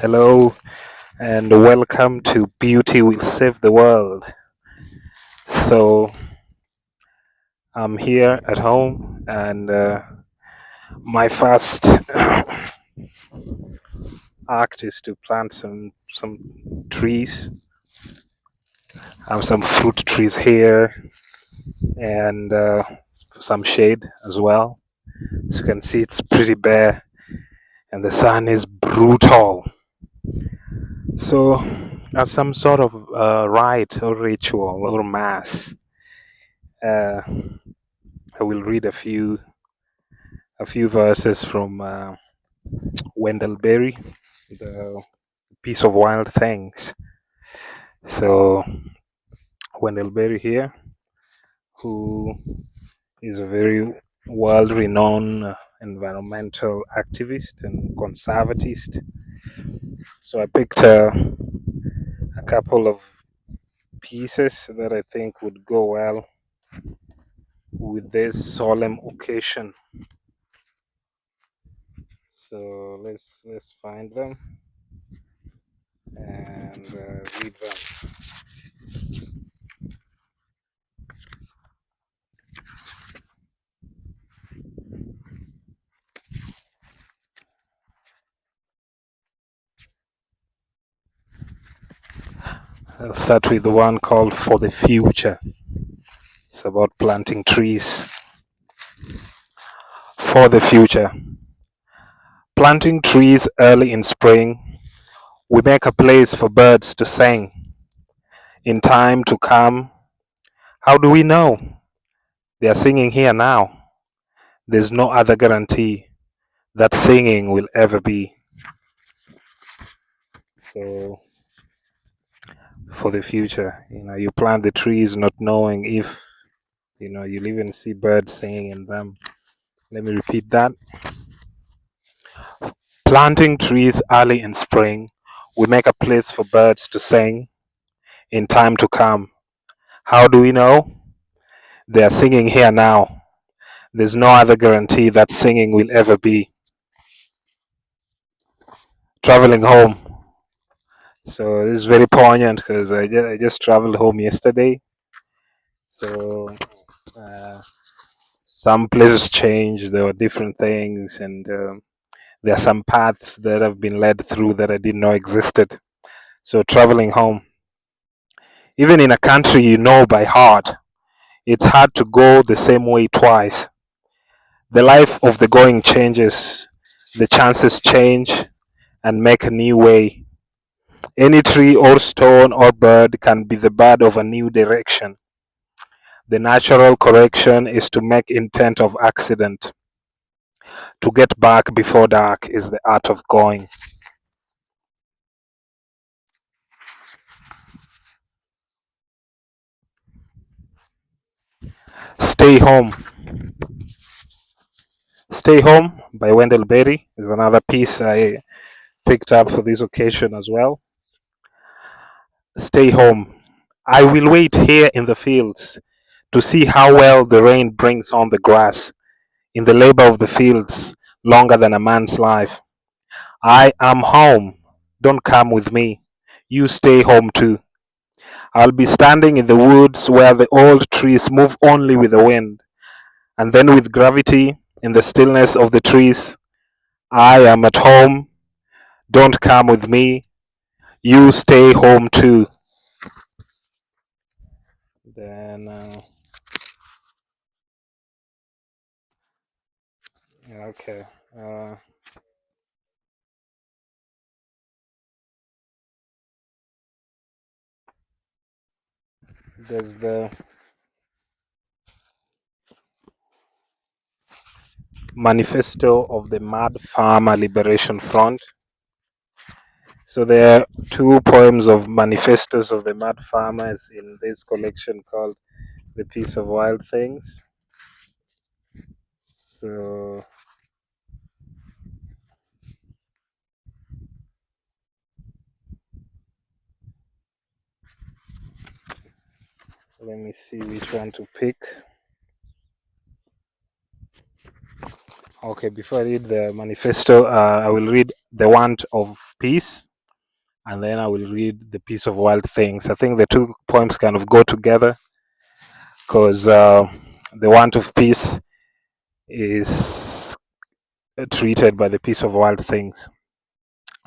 Hello and welcome to Beauty Will Save the World. So, I'm here at home and my first act is to plant some trees. I have some fruit trees here and some shade as well. As you can see, it's pretty bare and the sun is brutal. So, as some sort of rite or ritual or mass, uh, I will read a few verses from Wendell the Piece of Wild Things. So Wendell here, who is a very world-renowned environmental activist and conservatist. So I picked a couple of pieces that I think would go well with this solemn occasion. So let's find them and read them. I'll start with the one called "For the Future." It's about planting trees for the future. Planting trees early in spring, we make a place for birds to sing. In time to come, how do we know? They are singing here now. There's no other guarantee that singing will ever be. So, for the future, you plant the trees not knowing if, you'll even see birds singing in them. Let me repeat that. Planting trees early in spring, we make a place for birds to sing. In time to come, how do we know? They are singing here now. There's no other guarantee that singing will ever be. Traveling home. So this is very poignant because I just traveled home yesterday. So uh, some places changed. There were different things, and there are some paths that have been led through that I didn't know existed. So traveling home, even in a country you know by heart, it's hard to go the same way twice. The life of the going changes. The chances change and make a new way. Any tree or stone or bird can be the bird of a new direction. The natural correction is to make intent of accident. To get back before dark is the art of going. Stay Home. Stay Home by Wendell is another piece I picked up for this occasion as well. Stay home. I will wait here in the fields to see how well the rain brings on the grass in the labor of the fields longer than a man's life. I am home. Don't come with me. You stay home too. I'll be standing in the woods where the old trees move only with the wind, and then with gravity in the stillness of the trees. I am at home. Don't come with me. You stay home too. Then, okay. Uh, there's the manifesto of the Mad Farmer Liberation Front. So there are two poems of manifestos of the Mad Farmers in this collection called The Piece of Wild Things. So let me see which one to pick. Okay, before I read the manifesto, I will read The Want of Peace, and then I will read The Peace of Wild Things. I think the two poems kind of go together because The Want of Peace is treated by The Peace of Wild Things.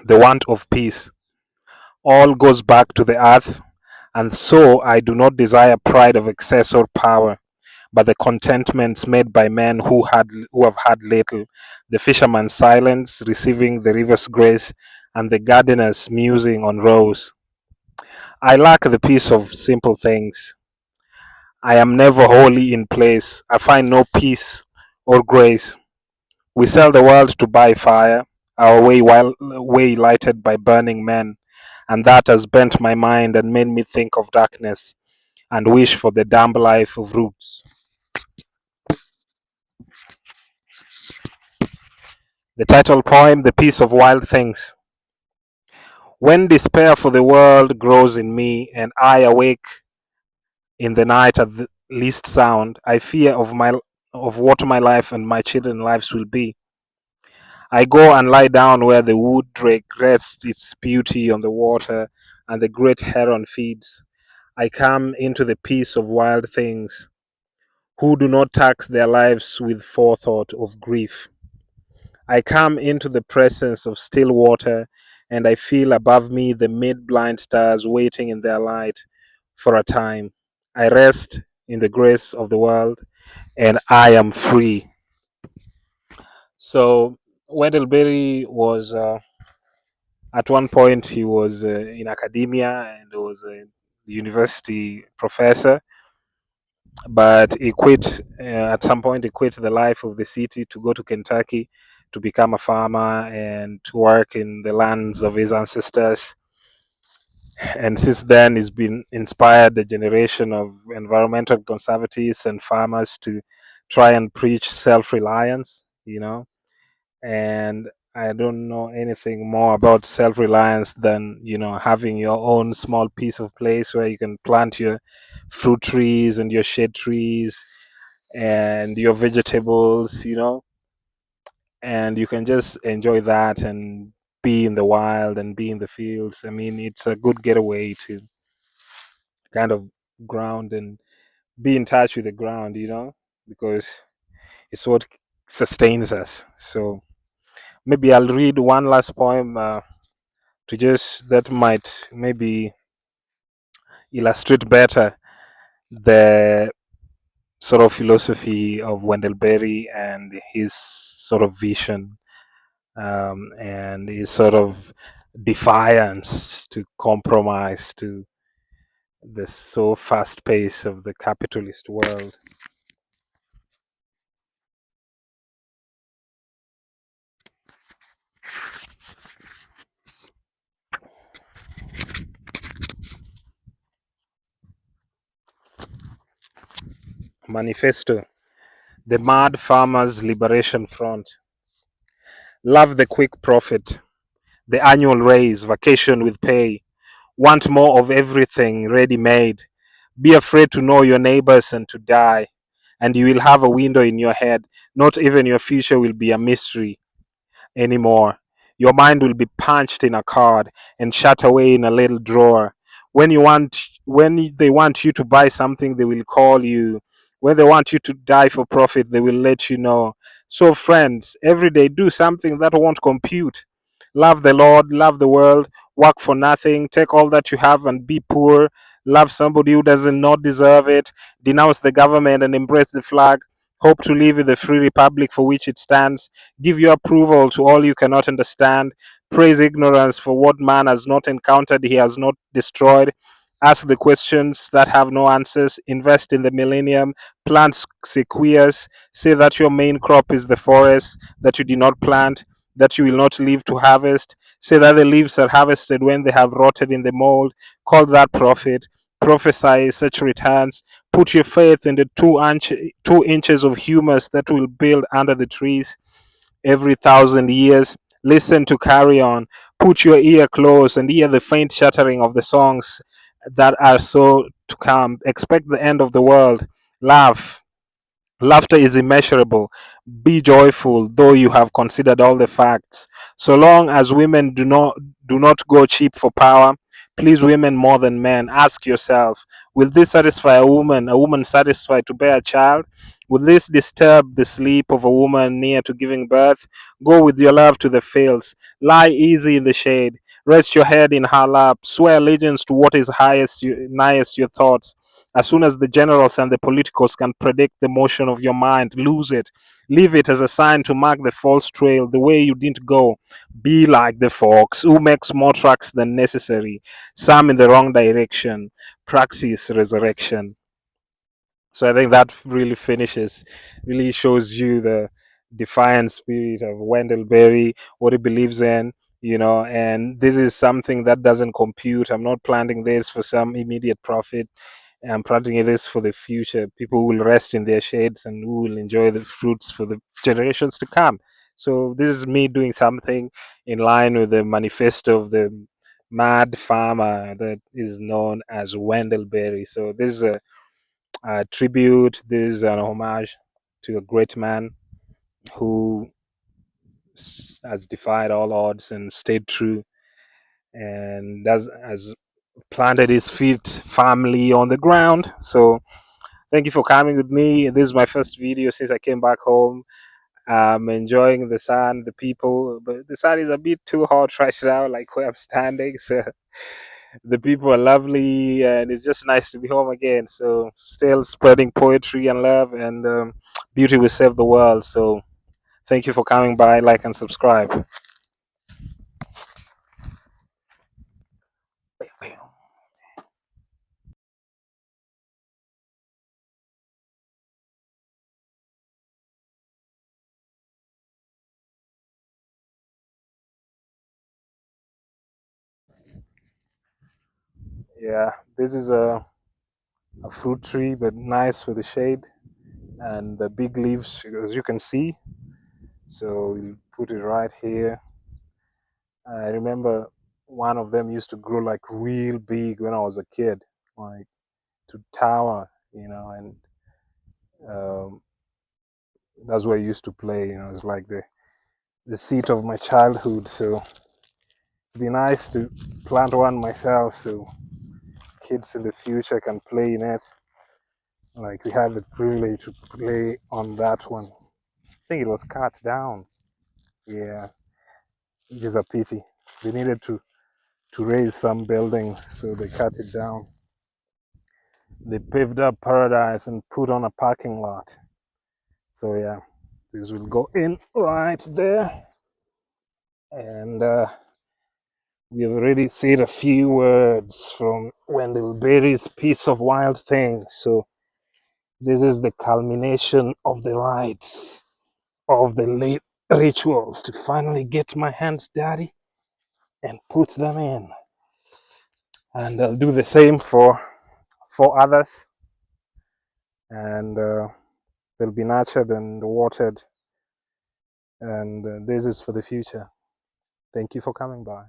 The Want of Peace. All goes back to the earth, and so I do not desire pride of excess or power, but the contentments made by men who have had little, the fisherman's silence receiving the river's grace, and the gardener's musing on rose. I lack the peace of simple things. I am never wholly in place. I find no peace or grace. We sell the world to buy fire, our way lighted by burning men, and that has bent my mind and made me think of darkness and wish for the damp life of roots. The title poem, The Peace of Wild Things. When despair for the world grows in me, and I awake in the night at the least sound, I fear of what my life and my children's lives will be. I go and lie down where the wood drake rests its beauty on the water, and the great heron feeds. I come into the peace of wild things, who do not tax their lives with forethought of grief. I come into the presence of still water, and I feel above me the mid blind stars waiting in their light for a time. I rest in the grace of the world, and I am free. So, Wendell Berry was, at one point, he was in academia and was a university professor, but he quit, at some point, he quit the life of the city to go to Kentucky to become a farmer and to work in the lands of his ancestors. And since then, he's been inspired a generation of environmental conservatives and farmers to try and preach self-reliance, and I don't know anything more about self-reliance than having your own small piece of place where you can plant your fruit trees and your shade trees and your vegetables, and you can just enjoy that and be in the wild and be in the fields. I mean, it's a good getaway to kind of ground and be in touch with the ground, because it's what sustains us. So maybe I'll read one last poem to just that might maybe illustrate better the sort of philosophy of Wendell Berry and his sort of vision, and his sort of defiance to compromise to the so fast pace of the capitalist world. Manifesto. The Mad Farmers Liberation Front. Love the quick profit, the annual raise, vacation with pay. Want more of everything ready made. Be afraid to know your neighbors and to die. And you will have a window in your head. Not even your future will be a mystery anymore. Your mind will be punched in a card and shut away in a little drawer. When they want you to buy something, they will call you. When they want you to die for profit, they will let you know. So friends, every day do something that won't compute. Love the Lord, love the world, work for nothing, take all that you have and be poor. Love somebody who does not deserve it. Denounce the government and embrace the flag. Hope to live in the free republic for which it stands. Give your approval to all you cannot understand. Praise ignorance for what man has not encountered, he has not destroyed. Ask the questions that have no answers. Invest in the millennium. Plant sequoias. Say that your main crop is the forest that you did not plant, that you will not live to harvest. Say that the leaves are harvested when they have rotted in the mold. Call that profit. Prophesy such returns. Put your faith in the 2 inches of humus that will build under the trees every 1,000 years. Listen to Carry On. Put your ear close and hear the faint shattering of the songs that are so to come. Expect the end of the world. Laugh. Laughter is immeasurable. Be joyful, though you have considered all the facts. So long as women do not go cheap for power, please women more than men. Ask yourself, will this satisfy a woman satisfied to bear a child? Will this disturb the sleep of a woman near to giving birth? Go with your love to the fields. Lie easy in the shade. Rest your head in her lap. Swear allegiance to what is nighest your thoughts. As soon as the generals and the politicals can predict the motion of your mind, lose it. Leave it as a sign to mark the false trail, the way you didn't go. Be like the fox who makes more tracks than necessary, some in the wrong direction. Practice resurrection. So I think that really shows you the defiant spirit of Wendell Berry, what he believes in, and this is something that doesn't compute. I'm not planting this for some immediate profit. I'm planting this for the future. People will rest in their shades and who will enjoy the fruits for the generations to come. So this is me doing something in line with the manifesto of the mad farmer that is known as Wendell Berry. So this is a tribute. This is an homage to a great man who has defied all odds and stayed true and has planted his feet firmly on the ground. So thank you for coming with me. This is my first video since I came back home. I'm enjoying the sun, the people, but the sun is a bit too hot right now, like where I'm standing. So the people are lovely, and it's just nice to be home again. So still spreading poetry and love, and beauty will save the world. So thank you for coming by. Like and subscribe. Yeah, this is a fruit tree, but nice for the shade and the big leaves, as you can see. So we'll put it right here. I remember one of them used to grow like real big when I was a kid, like to tower, and um, that's where I used to play. It's like the seat of my childhood. So it'd be nice to plant one myself, so kids in the future can play in it. Like we had the privilege to play on that one. I think it was cut down. Yeah, which is a pity. They needed to raise some buildings, so they cut it down. They paved up Paradise and put on a parking lot. So yeah, this will go in right there, and we have already said a few words from Wendell Berry's piece of wild things. So this is the culmination of the rites of the late rituals to finally get my hands dirty and put them in, and I'll do the same for others, and they'll be nurtured and watered, and this is for the future. Thank you for coming by.